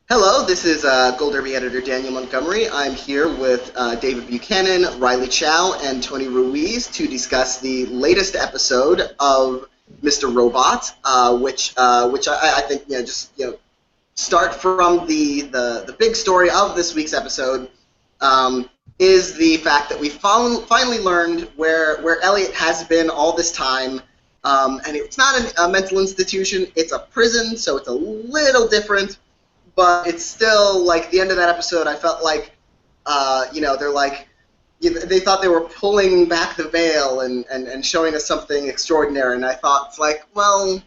Hello, this is Gold Derby editor Daniel Montgomery. I'm here with David Buchanan, Riley Chow, and Tony Ruiz to discuss the latest episode of Mr. Robot, which I think start from the big story of this week's episode. Is the fact that we finally learned where Elliot has been all this time. And it's not a mental institution, it's a prison, so it's a little different, but it's still, like, the end of that episode, I felt like, they're like, they thought they were pulling back the veil and showing us something extraordinary, and I thought, it's like, well,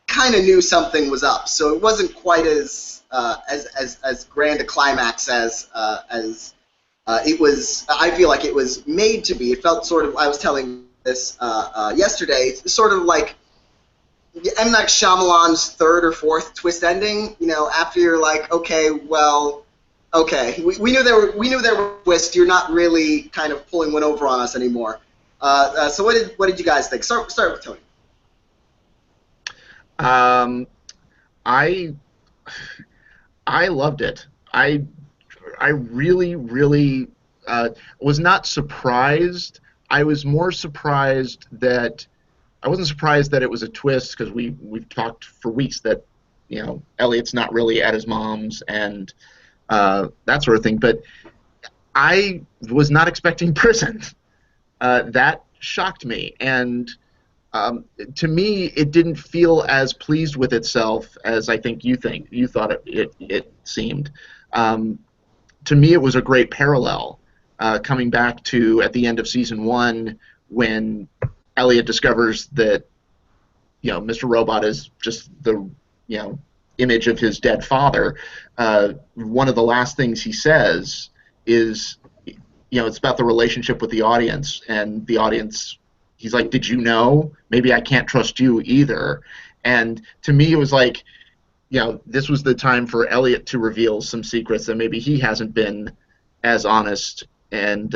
kind of knew something was up, so it wasn't quite as grand a climax as it was. I feel like it was made to be. It felt sort of. I was telling this yesterday. It's sort of like M. Night Shyamalan's third or fourth twist ending. After you're like, okay, well, okay, we knew there were twists. You're not really kind of pulling one over on us anymore. So what did you guys think? Start with Tony. I loved it. I really was not surprised. I was more surprised that I wasn't surprised that it was a twist, because we've talked for weeks that Elliot's not really at his mom's and that sort of thing. But I was not expecting prison. That shocked me, and to me, it didn't feel as pleased with itself as I think you thought it seemed. To me, it was a great parallel, coming back to at the end of season 1 when Elliot discovers that Mr. Robot is just the image of his dead father. One of the last things he says is it's about the relationship with the audience, and the audience. He's like, did you know? Maybe I can't trust you either. And to me, it was like, this was the time for Elliot to reveal some secrets that maybe he hasn't been as honest. And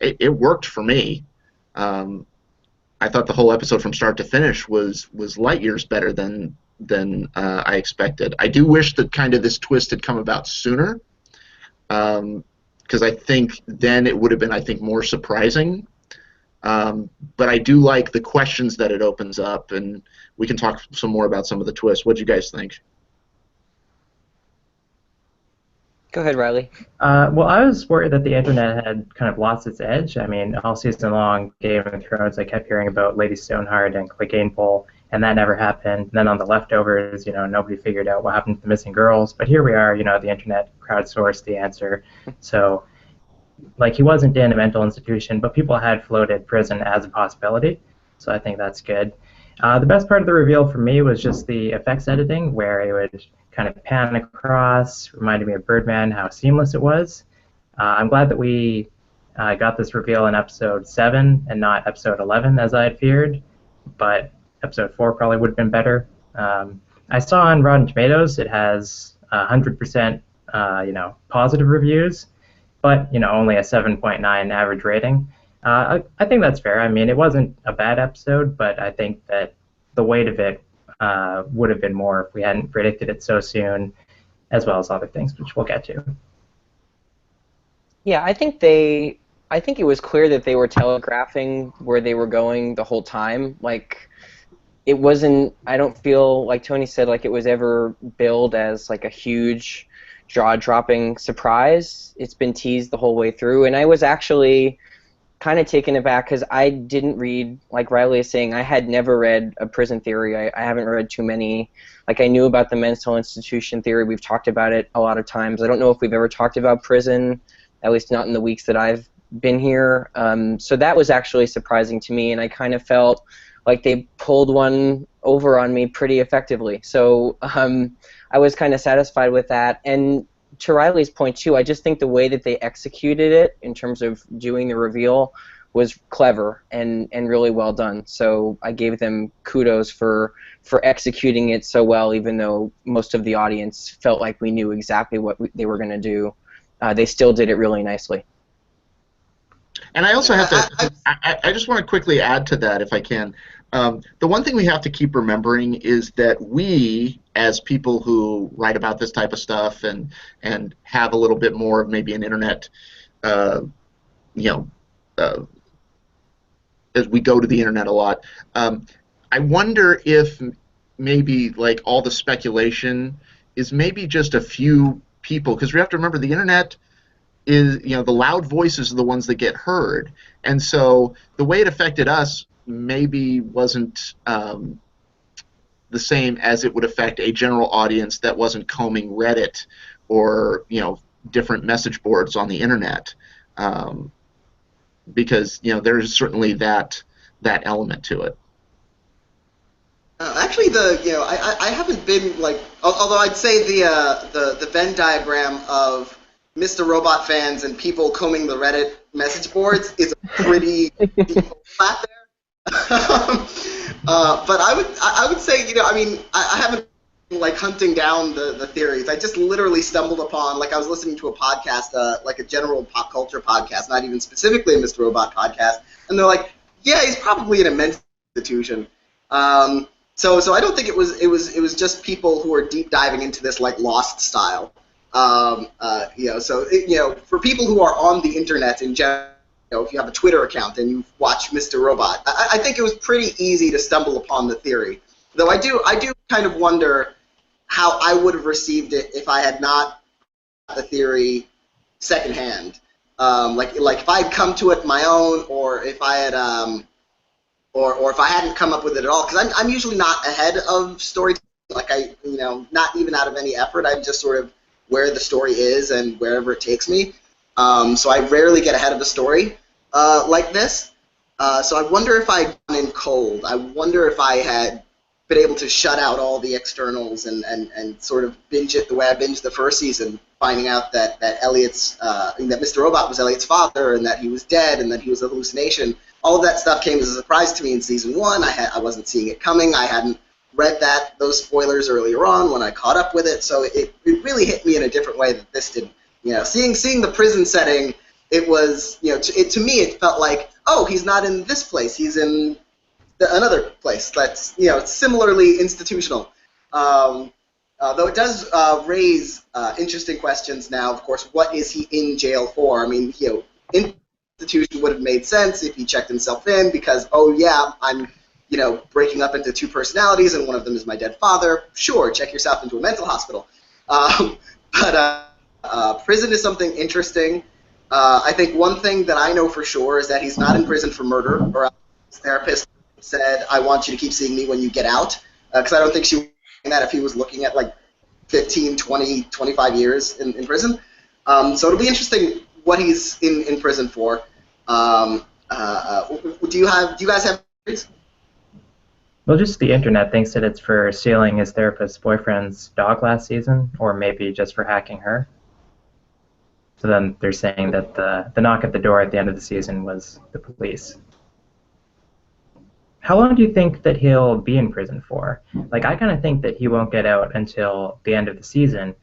it worked for me. I thought the whole episode from start to finish was light years better than I expected. I do wish that kind of this twist had come about sooner, because I think then it would have been, more surprising. But I do like the questions that it opens up, and we can talk some more about some of the twists. What do you guys think? Go ahead, Riley. Well, I was worried that the internet had kind of lost its edge. I mean, all season long, Game of Thrones, I kept hearing about Lady Stoneheart and Clegane Pole, and that never happened. And then on the leftovers, nobody figured out what happened to the missing girls. But here we are, the internet crowdsourced the answer. So, he wasn't in a mental institution, but people had floated prison as a possibility. So I think that's good. The best part of the reveal for me was just the effects editing, where it would kind of pan across, reminded me of Birdman, how seamless it was. I'm glad that we got this reveal in episode 7 and not episode 11, as I had feared, but episode 4 probably would have been better. I saw on Rotten Tomatoes it has 100% positive reviews, but only a 7.9 average rating. I think that's fair. I mean, it wasn't a bad episode, but I think that the weight of it would have been more if we hadn't predicted it so soon, as well as other things, which we'll get to. Yeah, I think it was clear that they were telegraphing where they were going the whole time. It wasn't. I don't feel like Tony said it was ever billed as a huge jaw-dropping surprise. It's been teased the whole way through, and I was actually kind of taken aback because I didn't read, like Riley is saying, I had never read a prison theory. I haven't read too many. I knew about the mental institution theory. We've talked about it a lot of times. I don't know if we've ever talked about prison, at least not in the weeks that I've been here. So that was actually surprising to me, and I kind of felt like they pulled one over on me pretty effectively. So I was kind of satisfied with that. And to Riley's point, too, I just think the way that they executed it in terms of doing the reveal was clever and really well done. So I gave them kudos for executing it so well, even though most of the audience felt like we knew exactly what they were going to do. They still did it really nicely. And I also have to. I just want to quickly add to that, if I can. The one thing we have to keep remembering is that we, as people who write about this type of stuff and have a little bit more of maybe an internet, you know, as we go to the internet a lot, I wonder if maybe like all the speculation is maybe just a few people, because we have to remember the internet is, the loud voices are the ones that get heard, and so the way it affected us maybe wasn't the same as it would affect a general audience that wasn't combing Reddit or different message boards on the internet, because there's certainly that element to it. Actually, I haven't been like, although I'd say the Venn diagram of Mr. Robot fans and people combing the Reddit message boards is a pretty deep overlap there. But I would say, I haven't been like hunting down the theories. I just literally stumbled upon, like, I was listening to a podcast, like a general pop culture podcast, not even specifically a Mr. Robot podcast, and they're like, yeah, he's probably an immense institution. So I don't think it was just people who are deep diving into this like Lost style. For people who are on the internet in general, if you have a Twitter account and you watch Mr. Robot, I think it was pretty easy to stumble upon the theory. Though I do kind of wonder how I would have received it if I had not got the theory secondhand. Like if I had come to it my own, or if I had or if I hadn't come up with it at all, because I'm usually not ahead of storytelling. Like not even out of any effort. I'm just sort of where the story is and wherever it takes me. So I rarely get ahead of a story like this. So I wonder if I'd gone in cold. I wonder if I had been able to shut out all the externals and sort of binge it the way I binged the first season, finding out that Elliot's that Mr. Robot was Elliot's father and that he was dead and that he was a hallucination. All of that stuff came as a surprise to me in season 1. I wasn't seeing it coming. I hadn't read those spoilers earlier on when I caught up with it, so it really hit me in a different way that this didn't. Seeing the prison setting, it was, to me it felt like, oh, he's not in this place, he's in another place that's, similarly institutional. Though it does raise interesting questions now. Of course, what is he in jail for? I mean, institution would have made sense if he checked himself in because, oh yeah, I'm breaking up into 2 personalities and one of them is my dead father. Sure, check yourself into a mental hospital. But prison is something interesting. I think one thing that I know for sure is that he's not in prison for murder, or his therapist said, I want you to keep seeing me when you get out, because I don't think she would do that if he was looking at like 15, 20, 25 years in prison. So it'll be interesting what he's in prison for. Do you guys have theories? Well, just the internet thinks that it's for stealing his therapist's boyfriend's dog last season, or maybe just for hacking her. So then they're saying that the knock at the door at the end of the season was the police. How long do you think that he'll be in prison for? Like, I kind of think that he won't get out until the end of the season.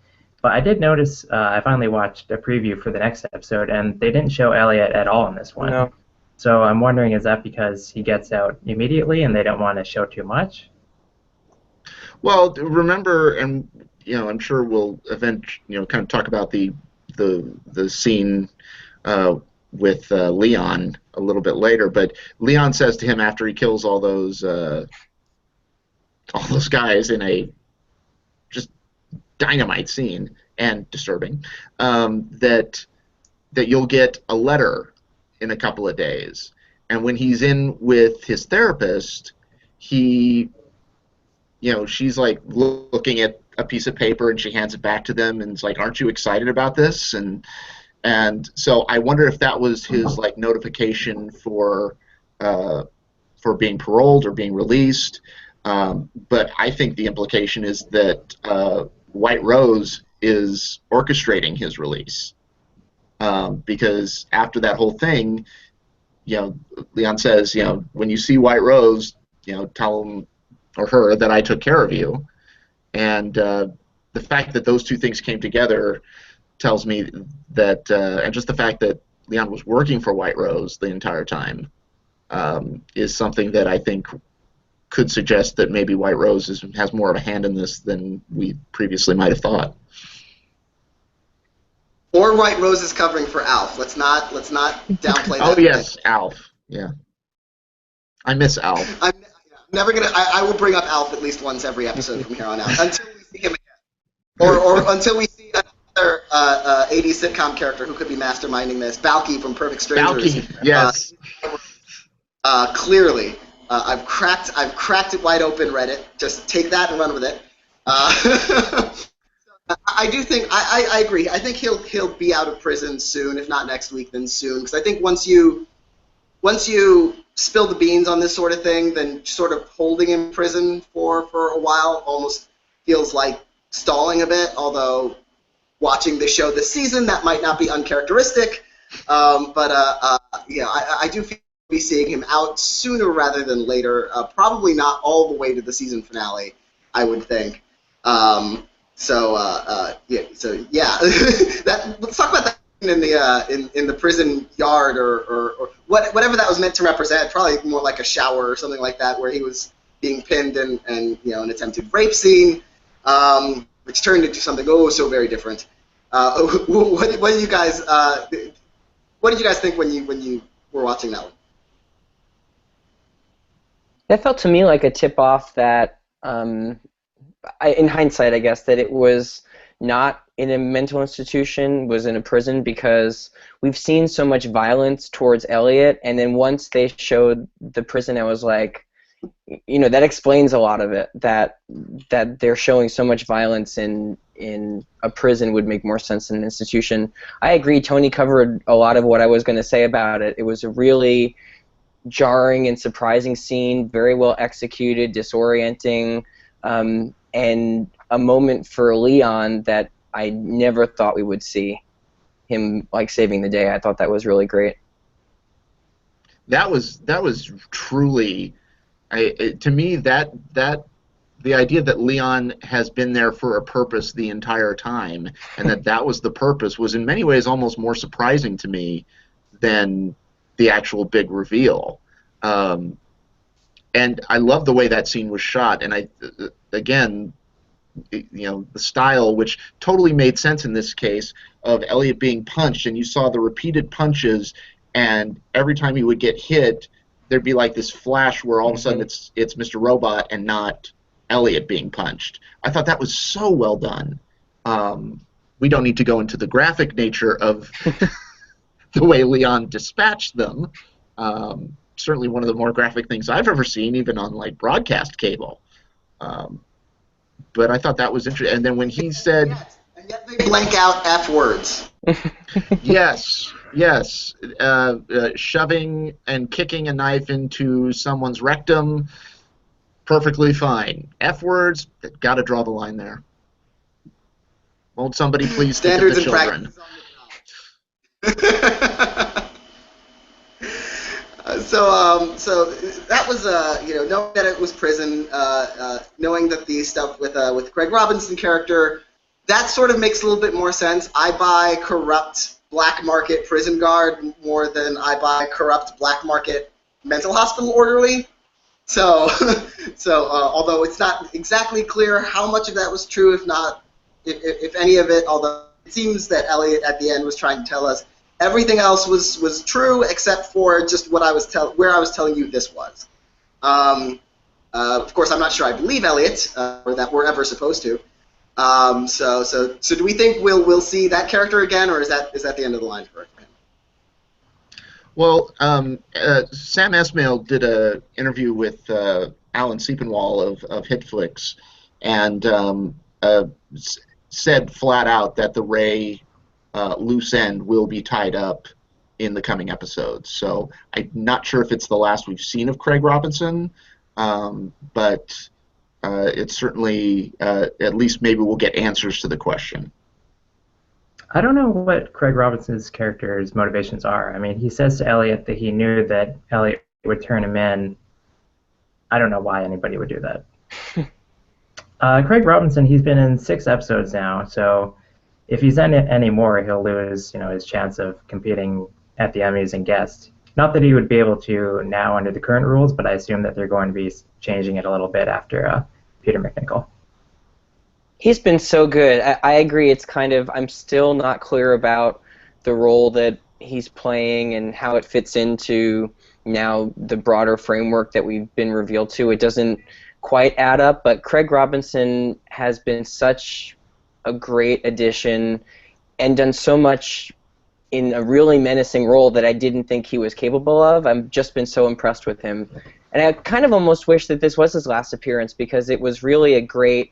But I did notice, I finally watched a preview for the next episode, and they didn't show Elliot at all in this one. No. So I'm wondering, is that because he gets out immediately and they don't want to show too much? Well, remember, and I'm sure we'll kind of talk about the scene with Leon a little bit later. But Leon says to him after he kills all those guys in a just dynamite scene and disturbing, that you'll get a letter in a couple of days. And when he's in with his therapist, she's like looking at a piece of paper and she hands it back to them and it's like, aren't you excited about this? And so I wonder if that was his like notification for being paroled or being released. But I think the implication is that White Rose is orchestrating his release. Because after that whole thing, Leon says, when you see White Rose, tell him or her that I took care of you. And the fact that those two things came together tells me that, and just the fact that Leon was working for White Rose the entire time, is something that I think could suggest that maybe White Rose has more of a hand in this than we previously might have thought. Or White Rose is covering for Alf. Let's not downplay that. Oh yes, Alf. Yeah, I miss Alf. I'm never gonna. I will bring up Alf at least once every episode from here on out until we see him again, or until we see another 80s sitcom character who could be masterminding this. Balky from Perfect Strangers. Balky, yes. Clearly, I've cracked it wide open. Reddit. Just take that and run with it. I do think I agree. I think he'll be out of prison soon, if not next week, then soon. Because I think once you spill the beans on this sort of thing, then sort of holding him in prison for a while almost feels like stalling a bit. Although watching the show this season, that might not be uncharacteristic. I do feel we'll be seeing him out sooner rather than later. Probably not all the way to the season finale, I would think. Let's talk about that in the prison yard or whatever that was meant to represent. Probably more like a shower or something like that, where he was being pinned and an attempted rape scene, which turned into something so very different. What did you guys think when you were watching that one? That felt to me like a tip-off that. In hindsight, I guess, that it was not in a mental institution, was in a prison, because we've seen so much violence towards Elliot, and then once they showed the prison, I was like, that explains a lot of it, that they're showing so much violence in a prison would make more sense in an institution. I agree, Tony covered a lot of what I was going to say about it. It was a really jarring and surprising scene, very well executed, disorienting, and a moment for Leon that I never thought we would see him saving the day. I thought that was really great. That was truly, to me, that the idea that Leon has been there for a purpose the entire time, and that was the purpose, was in many ways almost more surprising to me than the actual big reveal. And I love the way that scene was shot, and again, the style, which totally made sense in this case, of Elliot being punched, and you saw the repeated punches, and every time he would get hit, there'd be like this flash where all of a sudden it's Mr. Robot and not Elliot being punched. I thought that was so well done. We don't need to go into the graphic nature of the way Leon dispatched them. Certainly one of the more graphic things I've ever seen, even on broadcast cable. But I thought that was interesting. And then when he said, and yet they blank out F words. yes, shoving and kicking a knife into someone's rectum, perfectly fine. F words, got to draw the line there. Won't somebody please think of the children? So that was knowing that it was prison, knowing that the stuff with Craig Robinson character, that sort of makes a little bit more sense. I buy corrupt black market prison guard more than I buy corrupt black market mental hospital orderly. So although it's not exactly clear how much of that was true, if any of it, although it seems that Elliot at the end was trying to tell us everything else was true except for just where I was telling you this was. Of course, I'm not sure I believe Elliot, or that we're ever supposed to. So do we think we'll see that character again, or is that the end of the line for him? Well, Sam Esmail did an interview with Alan Sepinwall of Hitflix, and said flat out that the Ray loose end will be tied up in the coming episodes. So I'm not sure if it's the last we've seen of Craig Robinson, but it's certainly, at least maybe we'll get answers to the question. I don't know what Craig Robinson's character's motivations are. I mean, he says to Elliot that he knew that Elliot would turn him in. I don't know why anybody would do that. Craig Robinson, he's been in 6 episodes now, so if he's in it any more, he'll lose, his chance of competing at the Emmys and Guest. Not that he would be able to now under the current rules, but I assume that they're going to be changing it a little bit after Peter McNichol. He's been so good. I agree. It's kind of, I'm still not clear about the role that he's playing and how it fits into now the broader framework that we've been revealed to. It doesn't quite add up, but Craig Robinson has been such a great addition and done so much in a really menacing role that I didn't think he was capable of. I've just been so impressed with him. And I kind of almost wish that this was his last appearance because it was really a great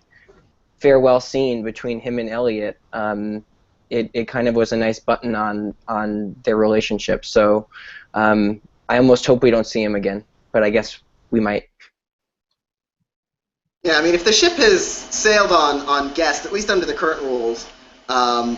farewell scene between him and Elliot. It kind of was a nice button on their relationship. So I almost hope we don't see him again, but I guess we might. Yeah, I mean, if the ship has sailed on Guest, at least under the current rules, I'm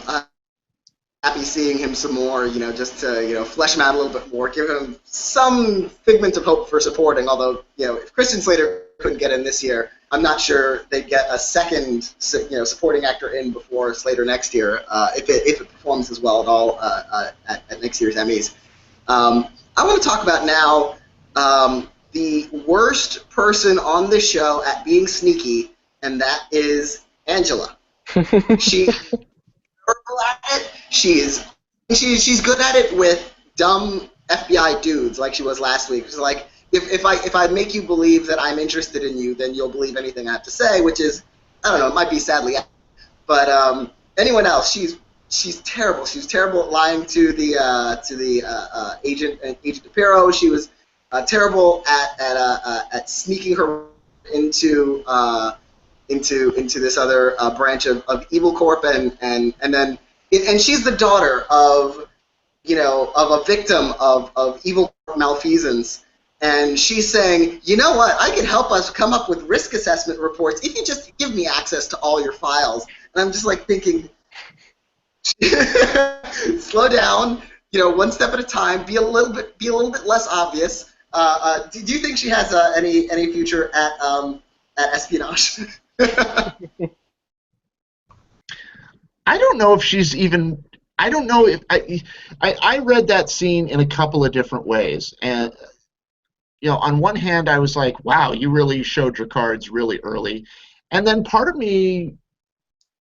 happy seeing him some more, just to, flesh him out a little bit more, give him some figment of hope for supporting, although, if Christian Slater couldn't get in this year, I'm not sure they'd get a second, supporting actor in before Slater next year, if it performs as well at all at next year's Emmys. I want to talk about now the worst person on this show at being sneaky, and that is Angela. She's terrible at it. She's good at it with dumb FBI dudes like she was last week. She's like, if I make you believe that I'm interested in you, then you'll believe anything I have to say, which is, I don't know, it might be sadly, but anyone else, she's terrible. She was terrible at lying to the agent DePiro. She was terrible at sneaking her into this other branch of Evil Corp, and then she's the daughter of a victim of Evil Corp malfeasance. And she's saying, you know what, I can help us come up with risk assessment reports if you just give me access to all your files. And I'm just like thinking, slow down, one step at a time, be a little bit less obvious. Do you think she has any future at espionage? I don't know if she's even. I don't know if I read that scene in a couple of different ways, and on one hand, I was like, wow, you really showed your cards really early. And then part of me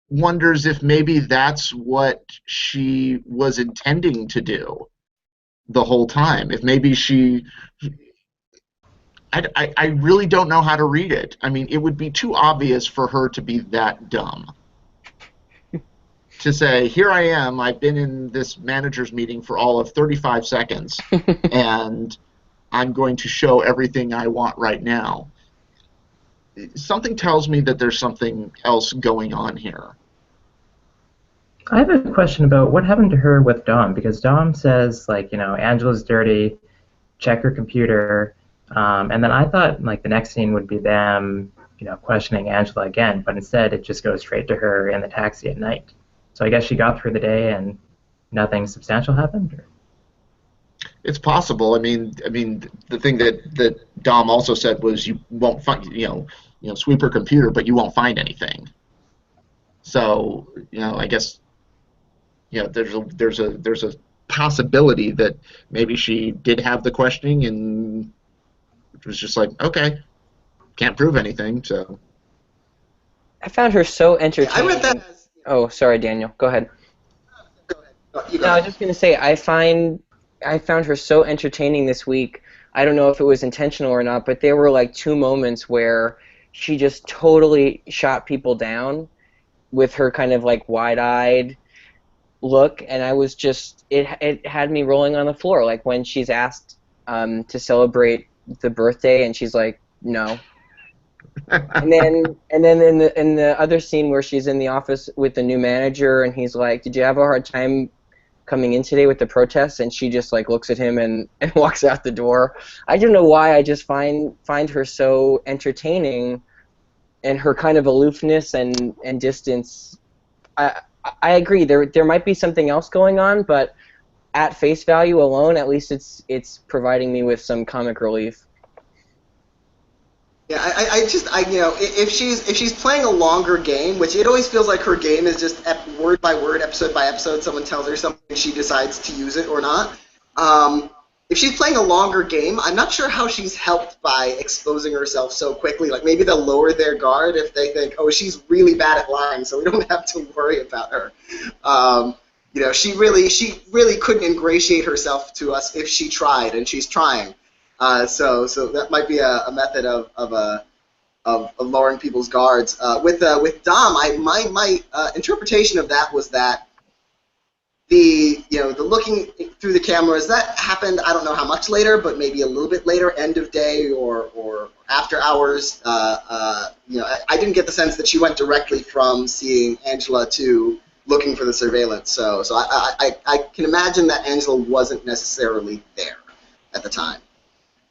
wonders if maybe that's what she was intending to do the whole time. If maybe I really don't know how to read it. I mean, it would be too obvious for her to be that dumb. To say, here I am, I've been in this manager's meeting for all of 35 seconds, and I'm going to show everything I want right now. Something tells me that there's something else going on here. I have a question about what happened to her with Dom, because Dom says, Angela's dirty, check her computer, and then I thought, the next scene would be them, questioning Angela again, but instead it just goes straight to her in the taxi at night. So I guess she got through the day and nothing substantial happened? Or? It's possible. I mean, the thing that Dom also said was you won't find, sweep her computer, but you won't find anything. So, I guess, there's a possibility that maybe she did have the questioning and it was just like, okay, can't prove anything. So I found her so entertaining. I read that. Oh, sorry, Daniel. Go ahead. Go ahead. No, I was just going to say, I found her so entertaining this week. I don't know if it was intentional or not, but there were 2 moments where she just totally shot people down with her kind of wide-eyed look, and I was just, it had me rolling on the floor. Like when she's asked to celebrate the birthday, and she's like, no. and then in the other scene where she's in the office with the new manager, and he's like, did you have a hard time coming in today with the protests? And she just looks at him and walks out the door. I don't know why, I just find her so entertaining, and her kind of aloofness and distance. I agree, there might be something else going on, but at face value alone, at least it's providing me with some comic relief. Yeah, if she's playing a longer game, which it always feels like her game is just word by word, episode by episode, someone tells her something and she decides to use it or not. if she's playing a longer game, I'm not sure how she's helped by exposing herself so quickly. Like maybe they'll lower their guard if they think, oh, she's really bad at lying, so we don't have to worry about her. She really couldn't ingratiate herself to us if she tried, and she's trying. So that might be a method of lowering people's guards. With Dom, my interpretation of that was that the looking through the cameras that happened. I don't know how much later, but maybe a little bit later, end of day or after hours. I didn't get the sense that she went directly from seeing Angela to looking for the surveillance. So I can imagine that Angela wasn't necessarily there at the time.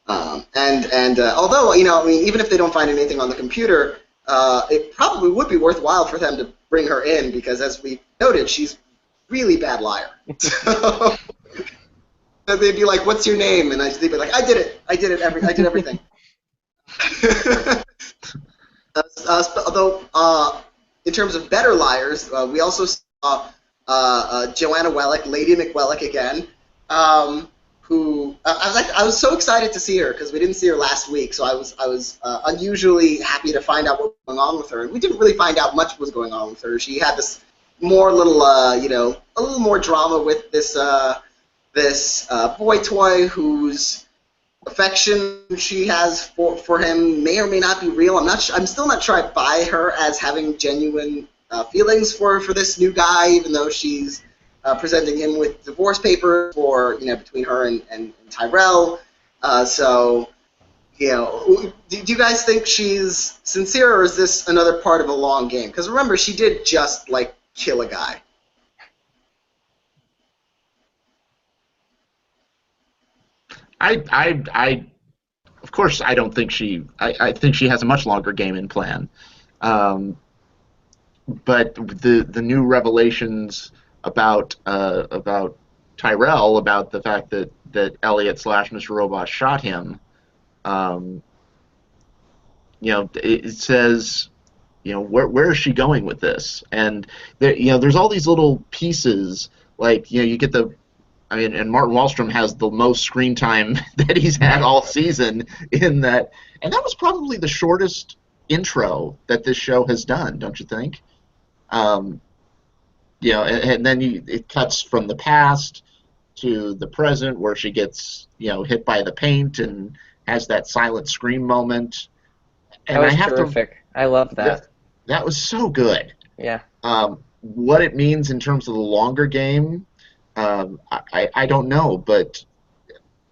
Although even if they don't find anything on the computer, it probably would be worthwhile for them to bring her in because, as we noted, she's really bad liar. So they'd be like, "What's your name?" And they'd be like, "I did it. I did everything." Although, in terms of better liars, we also saw Joanna Wellick, Lady McWellick again, who I was so excited to see her because we didn't see her last week, so I was unusually happy to find out what was going on with her. And we didn't really find out much was going on with her. She had this more little, a little more drama with this boy toy whose affection she has for him may or may not be real. I'm still not sure I buy her as having genuine feelings for this new guy, even though she's presenting him with divorce papers between her and Tyrell. Do you guys think she's sincere, or is this another part of a long game? Because remember, she did just kill a guy. Of course, I don't think I think she has a much longer game in plan. But the new revelations about Tyrell, about the fact that Elliot / Mr. Robot shot him, it says, where is she going with this? And there's all these little pieces, you get and Martin Wallstrom has the most screen time that he's had all season in that, and that was probably the shortest intro that this show has done, don't you think? And then it cuts from the past to the present where she gets, hit by the paint and has that silent scream moment. And that was terrific. I love that. That was so good. Yeah. What it means in terms of the longer game, I don't know, but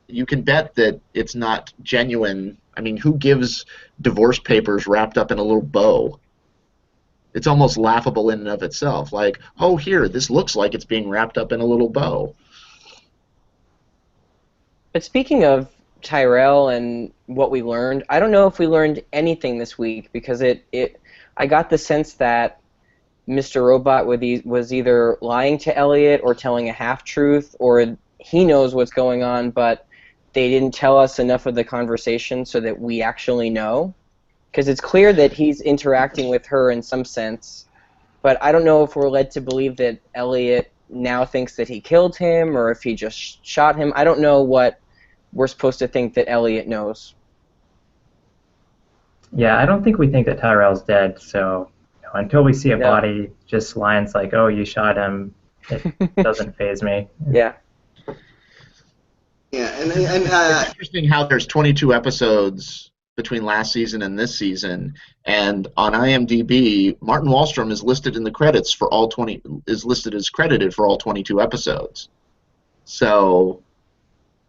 you can bet that it's not genuine. I mean, who gives divorce papers wrapped up in a little bow? It's almost laughable in and of itself. Like, oh, here, this looks like it's being wrapped up in a little bow. But speaking of Tyrell and what we learned, I don't know if we learned anything this week because I got the sense that Mr. Robot was either lying to Elliot or telling a half-truth, or he knows what's going on, but they didn't tell us enough of the conversation so that we actually know. Because it's clear that he's interacting with her in some sense, but I don't know if we're led to believe that Elliot now thinks that he killed him or if he just shot him. I don't know what we're supposed to think that Elliot knows. Yeah, I don't think we think that Tyrell's dead, so until we see a body, just lines like, oh, you shot him, it doesn't faze me. Yeah. Yeah, and it's interesting how there's 22 episodes between last season and this season, and on IMDb, Martin Wallstrom is listed in the credits for all 20. Is listed as credited for all 22 episodes. So,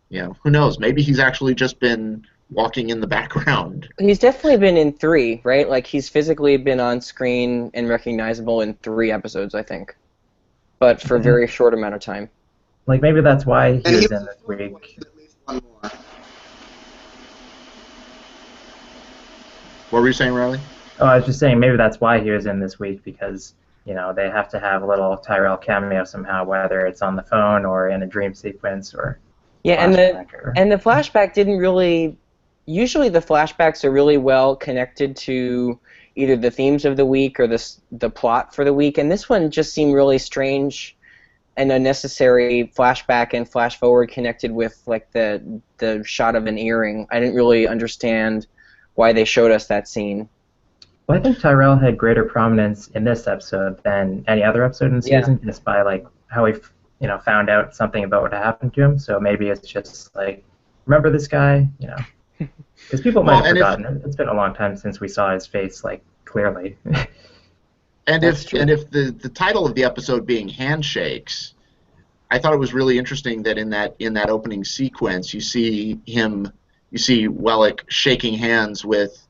who knows? Maybe he's actually just been walking in the background. He's definitely been in 3, right? Like he's physically been on screen and recognizable in 3 episodes, I think, but for a very short amount of time. Like maybe that's why he was in this week. At least one more. What were you saying, Riley? Oh, I was just saying maybe that's why he was in this week because, they have to have a little Tyrell cameo somehow, whether it's on the phone or in a dream sequence or and the flashback didn't really. Usually the flashbacks are really well connected to either the themes of the week or the plot for the week, and this one just seemed really strange an unnecessary flashback and flash forward connected with like the shot of an earring. I didn't really understand why they showed us that scene. Well, I think Tyrell had greater prominence in this episode than any other episode in the season, just by like how he, found out something about what happened to him. So maybe it's just like, remember this guy, because people might have forgotten. It's been a long time since we saw his face like clearly. And if the title of the episode being Handshakes, I thought it was really interesting that in that opening sequence you see Wellick shaking hands with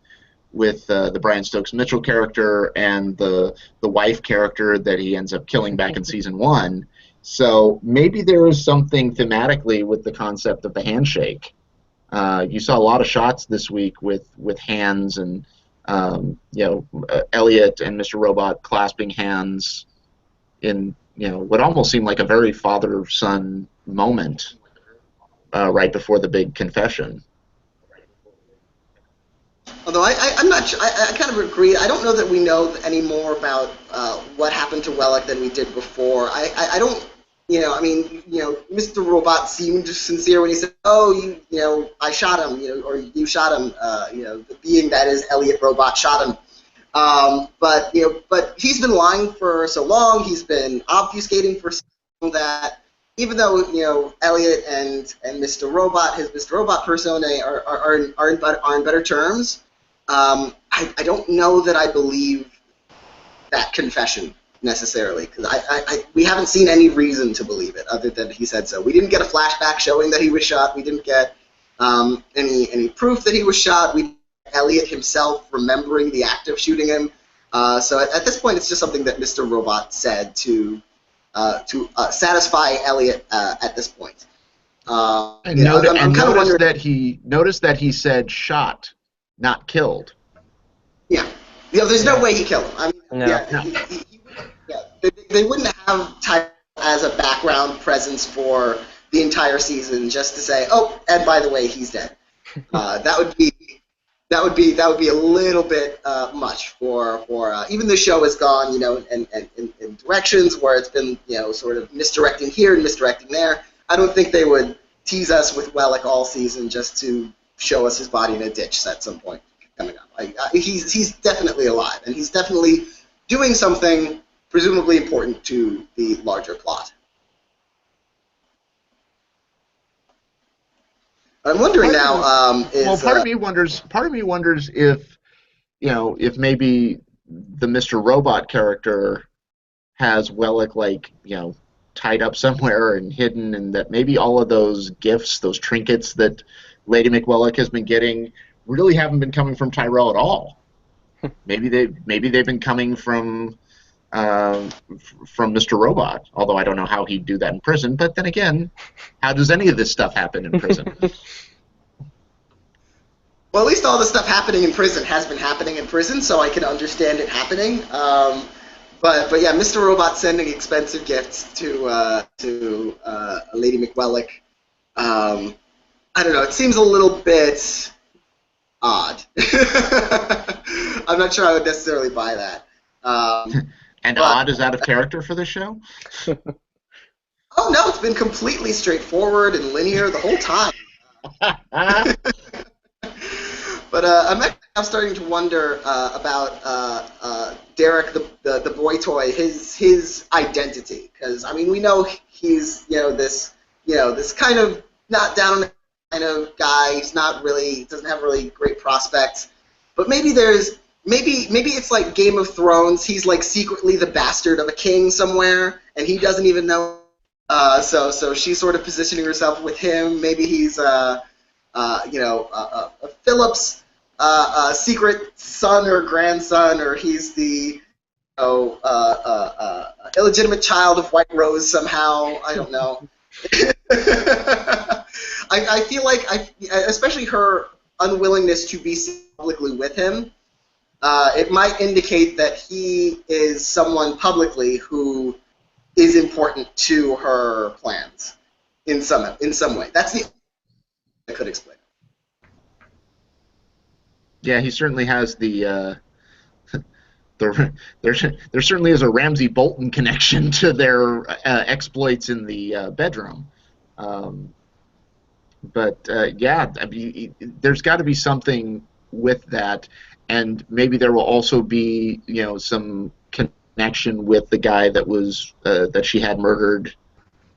the Brian Stokes Mitchell character and the wife character that he ends up killing back in season 1. So maybe there is something thematically with the concept of the handshake. You saw a lot of shots this week with hands and Elliot and Mr. Robot clasping hands in what almost seemed like a very father-son moment right before the big confession. Although I'm not sure, I kind of agree. I don't know that we know any more about what happened to Wellick than we did before. I don't, Mr. Robot seemed sincere when he said, "Oh, I shot him," or "You shot him," the being that is Elliot Robot shot him. But he's been lying for so long. He's been obfuscating for so long that even though Elliot and Mr. Robot, his Mr. Robot persona, are in better terms, I don't know that I believe that confession necessarily, because we haven't seen any reason to believe it other than he said so. We didn't get a flashback showing that he was shot. We didn't get any proof that he was shot. We Elliot himself remembering the act of shooting him. So at this point, it's just something that Mr. Robot said to satisfy Elliot at this point. Notice that he said shot, not killed. Yeah. There's no way he killed him. I mean, No. They wouldn't have Tyrell as a background presence for the entire season just to say, oh, and by the way, he's dead. That would be a little bit much for even the show has gone in directions where it's been sort of misdirecting here and misdirecting there. I don't think they would tease us with Wellick all season just to show us his body in a ditch at some point coming up. He's definitely alive, and he's definitely doing something presumably important to the larger plot. I'm wondering now. Part of me wonders if if maybe the Mr. Robot character has Wellick tied up somewhere and hidden, and that maybe all of those gifts, those trinkets that Lady McWellick has been getting, really haven't been coming from Tyrell at all. Maybe they've been coming from Mr. Robot, although I don't know how he'd do that in prison. But then again, how does any of this stuff happen in prison? Well, at least all the stuff happening in prison has been happening in prison, so I can understand it happening. But yeah, Mr. Robot sending expensive gifts to Lady McWellick. I don't know. It seems a little bit odd. I'm not sure I would necessarily buy that. Odd is out of character for this show? Oh no, it's been completely straightforward and linear the whole time. But I'm starting to wonder about Derek, the boy toy, his identity, because I mean we know he's this kind of not down kind of guy. He's not really doesn't have really great prospects, but maybe it's like Game of Thrones. He's like secretly the bastard of a king somewhere, and he doesn't even know. So she's sort of positioning herself with him. Maybe he's Philip's secret son or grandson, or he's the illegitimate child of White Rose somehow. I don't know. I feel like especially her unwillingness to be seen publicly with him. It might indicate that he is someone publicly who is important to her plans in some way. That's the I could explain. Yeah, he certainly has the there certainly is a Ramsay Bolton connection to their exploits in the bedroom. But yeah, I mean, there's got to be something with that, and maybe there will also be some connection with the guy that she had murdered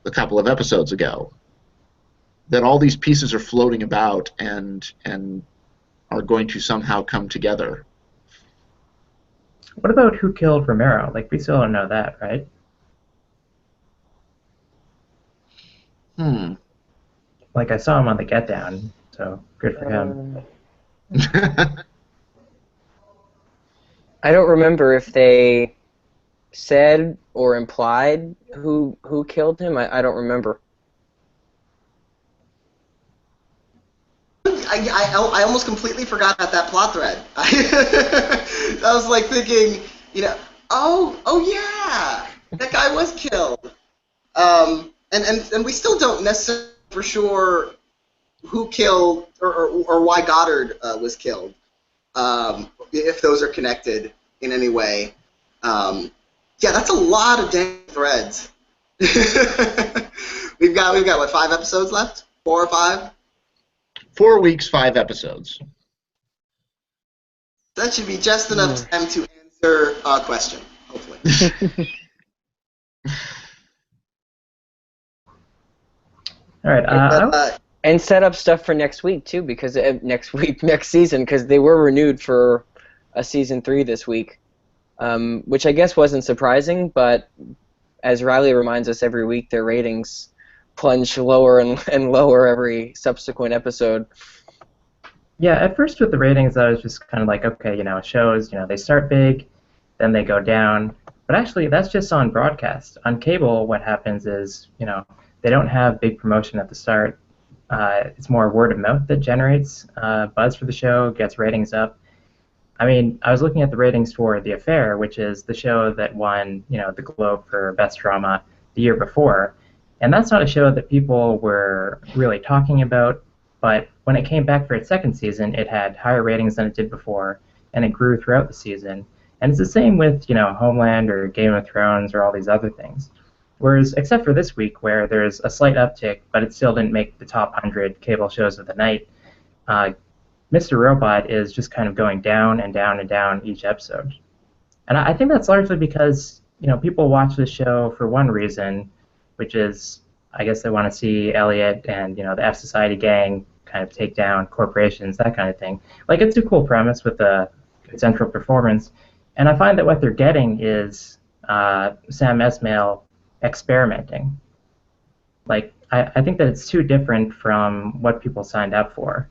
a couple of episodes ago. That all these pieces are floating about and are going to somehow come together. What about who killed Romero? Like, we still don't know that, right? Like, I saw him on the Get Down, so good for him. I don't remember if they said or implied who killed him. I don't remember. I almost completely forgot about that plot thread. I was like thinking, oh yeah, that guy was killed. And we still don't necessarily for sure who killed or why Goddard was killed. If those are connected in any way. Yeah, that's a lot of dang threads. we've got what, 5 episodes left? 4 or 5? 4 weeks, 5 episodes. That should be just enough time to answer a question, hopefully. All right. And set up stuff for next week too, because next season, because they were renewed for a season 3 this week, which I guess wasn't surprising. But as Riley reminds us every week, their ratings plunge lower and lower every subsequent episode. Yeah, at first with the ratings, I was just kind of like, okay, shows, they start big, then they go down. But actually, that's just on broadcast. On cable, what happens is, they don't have big promotion at the start. It's more word of mouth that generates buzz for the show, gets ratings up. I mean, I was looking at the ratings for The Affair, which is the show that won, the Globe for Best Drama the year before. And that's not a show that people were really talking about, but when it came back for its second season, it had higher ratings than it did before, and it grew throughout the season. And it's the same with, Homeland or Game of Thrones or all these other things. Whereas, except for this week, where there's a slight uptick, but it still didn't make the top 100 cable shows of the night, Mr. Robot is just kind of going down and down and down each episode. And I think that's largely because, people watch this show for one reason, which is, I guess they want to see Elliot and, the F Society gang kind of take down corporations, that kind of thing. Like, it's a cool premise with a central performance. And I find that what they're getting is Sam Esmail experimenting. Like, I think that it's too different from what people signed up for.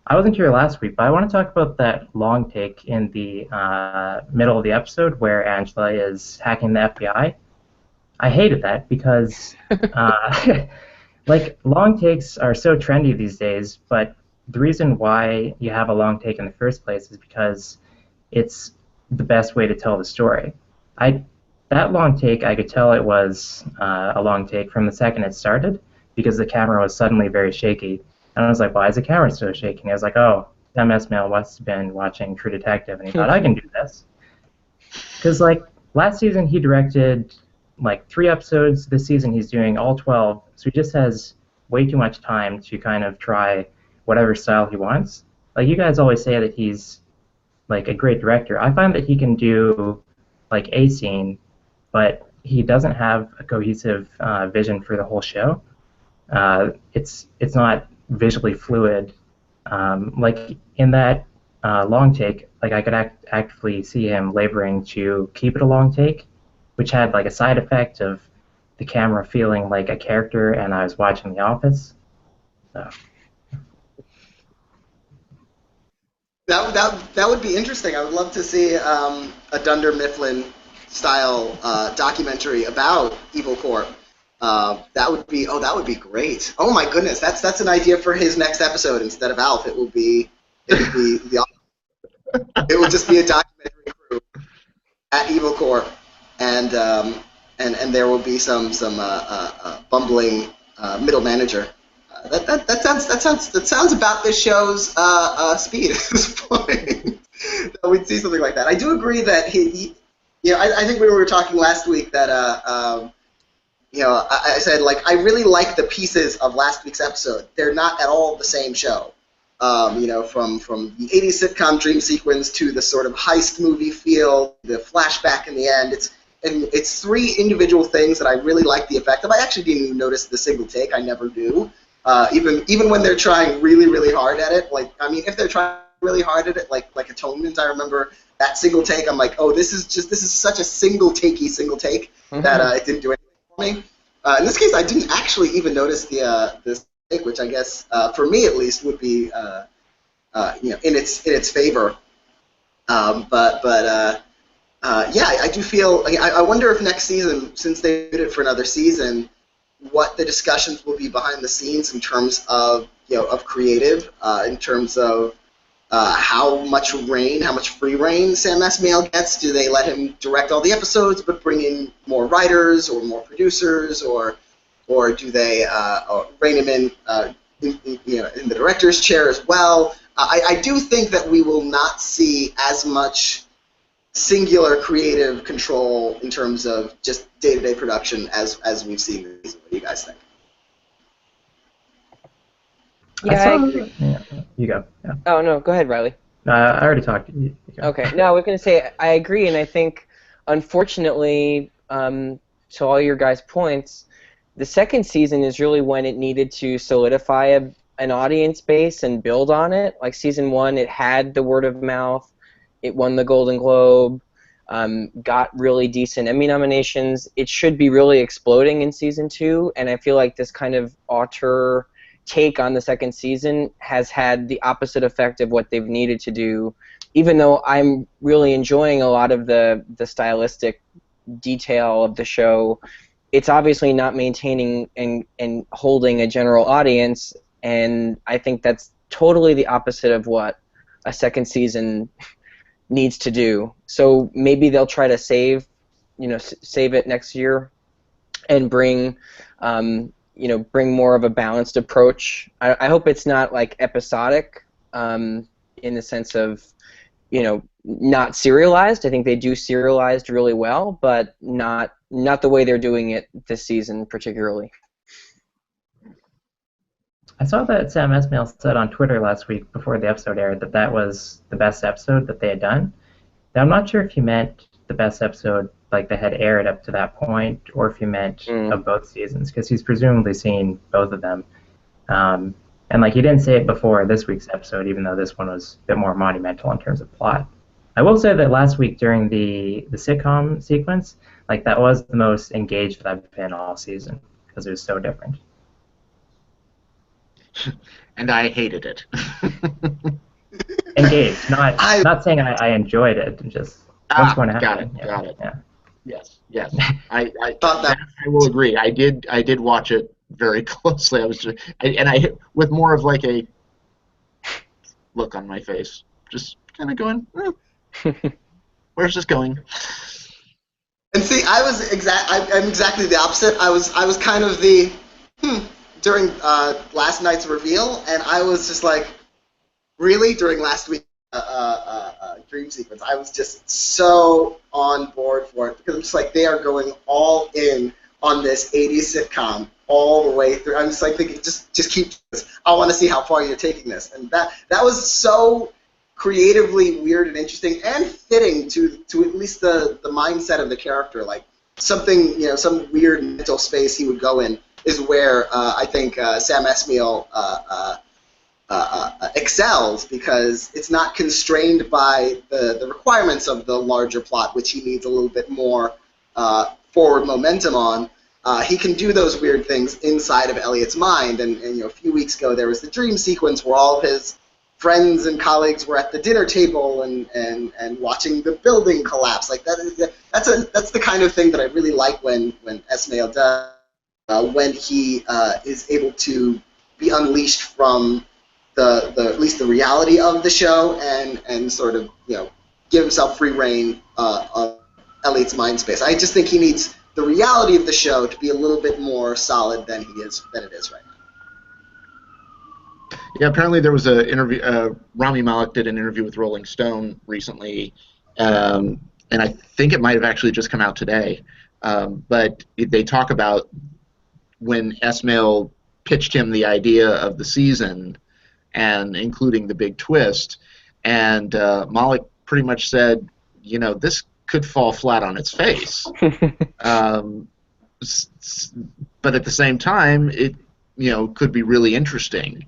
I wasn't here last week, but I want to talk about that long take in the middle of the episode where Angela is hacking the FBI. I hated that because, like, long takes are so trendy these days, but the reason why you have a long take in the first place is because it's the best way to tell the story. That long take, I could tell it was a long take from the second it started because the camera was suddenly very shaky. And I was like, why is the camera so shaking? I was like, oh, Sam Esmail must have been watching True Detective, and he thought, I can do this. Because, like, last season he directed like 3 episodes. This season he's doing all 12, so he just has way too much time to kind of try whatever style he wants. Like, you guys always say that he's like a great director. I find that he can do like a scene, but he doesn't have a cohesive vision for the whole show. It's not visually fluid. Like in that long take, like I could actively see him laboring to keep it a long take, which had like a side effect of the camera feeling like a character and I was watching The Office. So. That would be interesting. I would love to see a Dunder Mifflin style documentary about Evil Corp. That would be great. Oh my goodness, that's an idea for his next episode. Instead of Alf, it will be the it will just be a documentary crew at Evil Corp, and there will be some bumbling middle manager. That sounds about this show's speed at this point. that we'd see something like that. I do agree that I think we were talking last week that I said, like, I really like the pieces of last week's episode. They're not at all the same show. From the 80s sitcom dream sequence to the sort of heist movie feel, the flashback in the end. It's three individual things that I really like the effect of. I actually didn't even notice the single take. I never do. Even when they're trying really, really hard at it. Like, I mean, if they're trying really hard at it, like Atonement, I remember that single take. I'm like, oh, this is such a single take that it didn't do anything for me. In this case, I didn't actually even notice this take, which I guess for me at least would be in its favor. I do feel. I wonder if next season, since they did it for another season, what the discussions will be behind the scenes in terms of creative, in terms of how much free reign Sam Esmail gets. Do they let him direct all the episodes, but bring in more writers or more producers, or do they rein him in the director's chair as well? I do think that we will not see as much singular creative control in terms of just day-to-day production as we've seen this season. What do you guys think? Yeah, I agree. Yeah, you go. Yeah. Oh, no, go ahead, Riley. I already talked. You go. Okay. No, I was going to say I agree, and I think, unfortunately, to all your guys' points, the second season is really when it needed to solidify an audience base and build on it. Like season 1, it had the word of mouth. It won the Golden Globe, got really decent Emmy nominations. It should be really exploding in season 2, and I feel like this kind of auteur take on the second season has had the opposite effect of what they've needed to do. Even though I'm really enjoying a lot of the stylistic detail of the show, it's obviously not maintaining and holding a general audience, and I think that's totally the opposite of what a second season needs to do. So maybe they'll try to save it next year and bring more of a balanced approach. I hope it's not like episodic in the sense of not serialized. I think they do serialized really well, but not the way they're doing it this season particularly. I saw that Sam Esmail said on Twitter last week before the episode aired that was the best episode that they had done. Now, I'm not sure if he meant the best episode like that had aired up to that point, or if he meant of both seasons, because he's presumably seen both of them. And like he didn't say it before this week's episode, even though this one was a bit more monumental in terms of plot. I will say that last week during the sitcom sequence, like that was the most engaged I've been all season because it was so different. And I hated it. Engaged, not saying I enjoyed it, just what's going to happen. Got it. Yeah. Yes. I thought that I will agree. I did watch it very closely. I with more of like a look on my face, just kind of going, where's this going? And see, I'm exactly the opposite. I was kind of the during last night's reveal, and I was just like, really? During last week's dream sequence, I was just so on board for it, because I'm just like, they are going all in on this 80s sitcom all the way through. I'm just like thinking, just keep this. I want to see how far you're taking this. And that was so creatively weird and interesting and fitting to at least the mindset of the character. Like something, some weird mental space he would go in is where I think Sam Esmail excels, because it's not constrained by the requirements of the larger plot, which he needs a little bit more forward momentum on. He can do those weird things inside of Elliot's mind, and a few weeks ago there was the dream sequence where all of his friends and colleagues were at the dinner table and watching the building collapse. Like that's the kind of thing that I really like when Esmail does, when he is able to be unleashed from at least the reality of the show and sort of give himself free reign of Elliot's mind space. I just think he needs the reality of the show to be a little bit more solid than it is right Yeah, apparently there was an interview. Rami Malek did an interview with Rolling Stone recently, and I think it might have actually just come out today. But they talk about when Esmail pitched him the idea of the season, and including the big twist, and Malek pretty much said, this could fall flat on its face. But at the same time, it could be really interesting.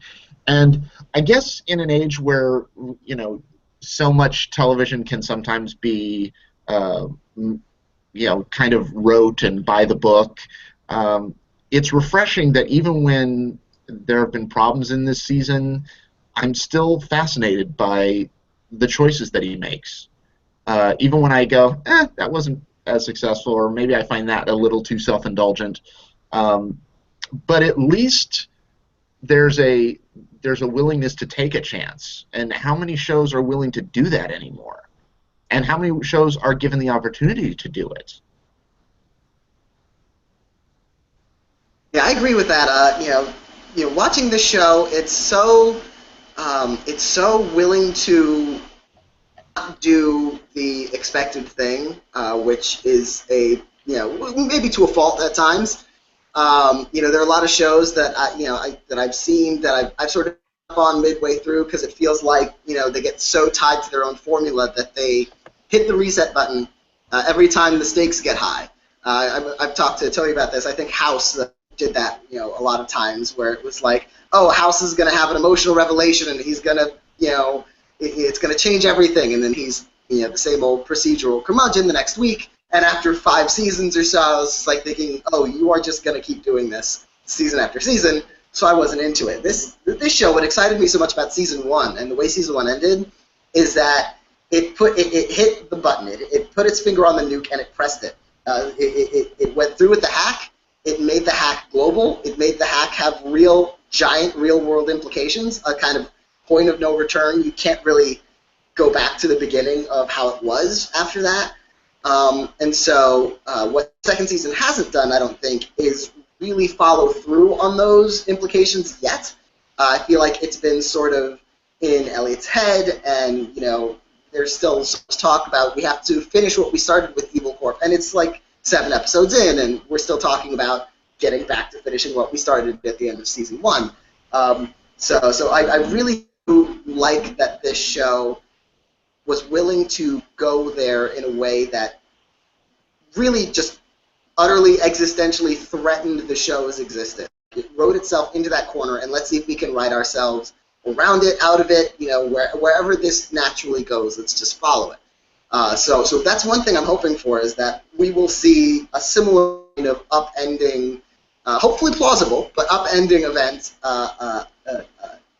And I guess in an age where so much television can sometimes be kind of rote and by the book, it's refreshing that even when there have been problems in this season, I'm still fascinated by the choices that he makes. Even when I go, that wasn't as successful, or maybe I find that a little too self-indulgent. But at least there's a willingness to take a chance. And how many shows are willing to do that anymore? And how many shows are given the opportunity to do it? Yeah, I agree with that. Watching this show, it's so willing to not do the expected thing, which is maybe to a fault at times. There are a lot of shows that I've seen that I've sort of on midway through because it feels like they get so tied to their own formula that they hit the reset button every time the stakes get high. I've talked to Tony about this. I think House did that a lot of times where it was like, oh, House is going to have an emotional revelation and he's going to it's going to change everything, and then he's the same old procedural curmudgeon the next week. And after 5 seasons or so, I was like thinking, oh, you are just going to keep doing this season after season. So I wasn't into it. This show, what excited me so much about season 1 and the way season 1 ended, is that it hit the button. It put its finger on the nuke and it pressed it. It went through with the hack. It made the hack global. It made the hack have giant real-world implications, a kind of point of no return. You can't really go back to the beginning of how it was after that. And so what the second season hasn't done, I don't think, is really follow through on those implications yet. I feel like it's been sort of in Elliot's head, and there's still talk about we have to finish what we started with Evil Corp, and it's like 7 episodes in, and we're still talking about getting back to finishing what we started at the end of season 1. So I really do like that this show was willing to go there in a way that really just utterly existentially threatened the show's existence. It wrote itself into that corner, and let's see if we can write ourselves around it, out of it, wherever this naturally goes, let's just follow it. So that's one thing I'm hoping for, is that we will see a similar kind of upending, hopefully plausible, but upending event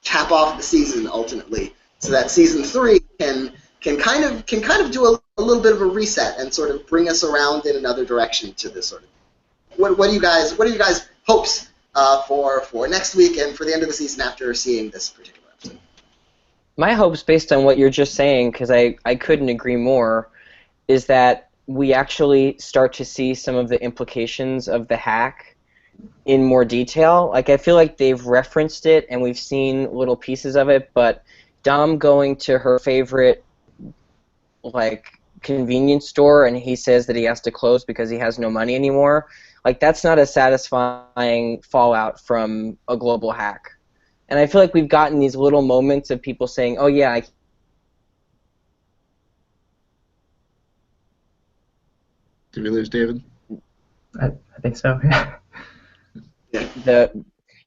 cap off the season ultimately, so that season 3 can kind of do a little bit of a reset and sort of bring us around in another direction to this sort of thing. What are you guys hopes for next week and for the end of the season after seeing this particular episode? My hopes, based on what you're just saying, because I couldn't agree more, is that we actually start to see some of the implications of the hack in more detail. Like, I feel like they've referenced it and we've seen little pieces of it, but Dom going to her favorite convenience store and he says that he has to close because he has no money anymore, that's not a satisfying fallout from a global hack. And I feel like we've gotten these little moments of people saying, oh yeah, Did we lose David? I think so.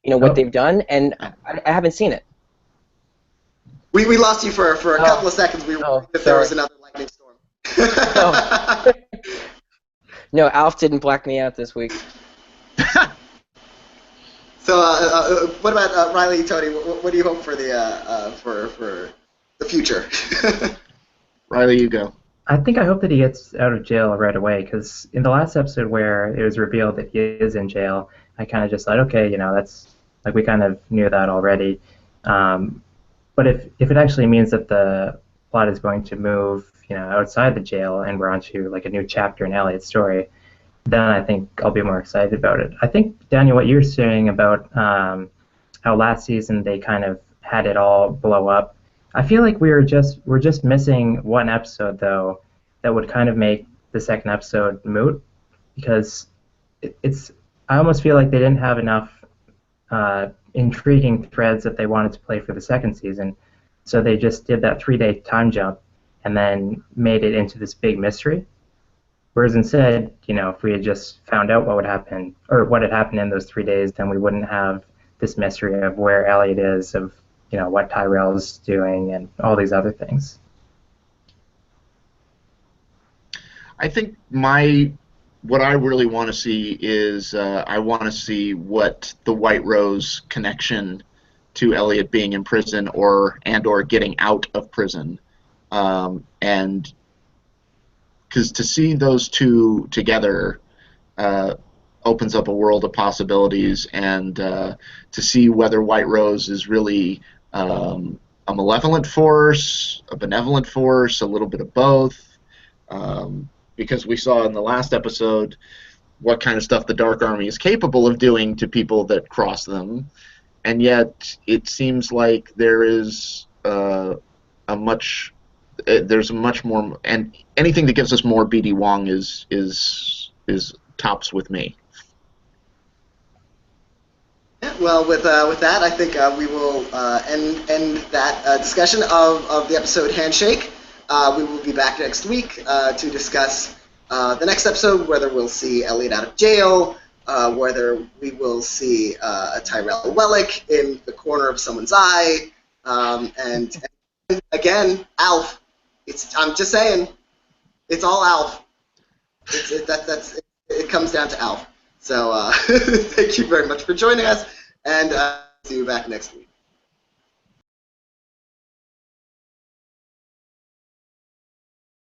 What they've done, and I haven't seen it. We lost you for a couple of seconds. We were worried if there was another lightning storm. Oh. No, Alf didn't black me out this week. So, what about Riley, Tony? What do you hope for the for the future? Riley, you go. I hope that he gets out of jail right away, because in the last episode where it was revealed that he is in jail, I kind of just thought, okay, that's we kind of knew that already. But if it actually means that the plot is going to move, outside the jail and we're onto a new chapter in Elliot's story, then I think I'll be more excited about it. I think, Daniel, what you're saying about how last season they kind of had it all blow up. I feel like we're just missing one episode though that would kind of make the second episode moot because it's I almost feel like they didn't have enough intriguing threads that they wanted to play for the second season, so they just did that 3-day time jump and then made it into this big mystery. Whereas instead, if we had just found out what would happen or what had happened in those 3 days, then we wouldn't have this mystery of where Elliot is, of what Tyrell's doing, and all these other things. I think what I really want to see is I want to see what the White Rose connection to Elliot being in prison or getting out of prison, and because to see those two together opens up a world of possibilities, and to see whether White Rose is really a malevolent force, a benevolent force, a little bit of both. Because we saw in the last episode what kind of stuff the Dark Army is capable of doing to people that cross them, and yet it seems like there's a much more, and anything that gives us more BD Wong is tops with me. Yeah, well, with that, I think we will end that discussion of the episode Handshake. We will be back next week to discuss the next episode, whether we'll see Elliot out of jail, whether we will see Tyrell Wellick in the corner of someone's eye, and again, Alf. I'm just saying, it's all Alf. It comes down to Alf. So thank you very much for joining us, and see you back next week.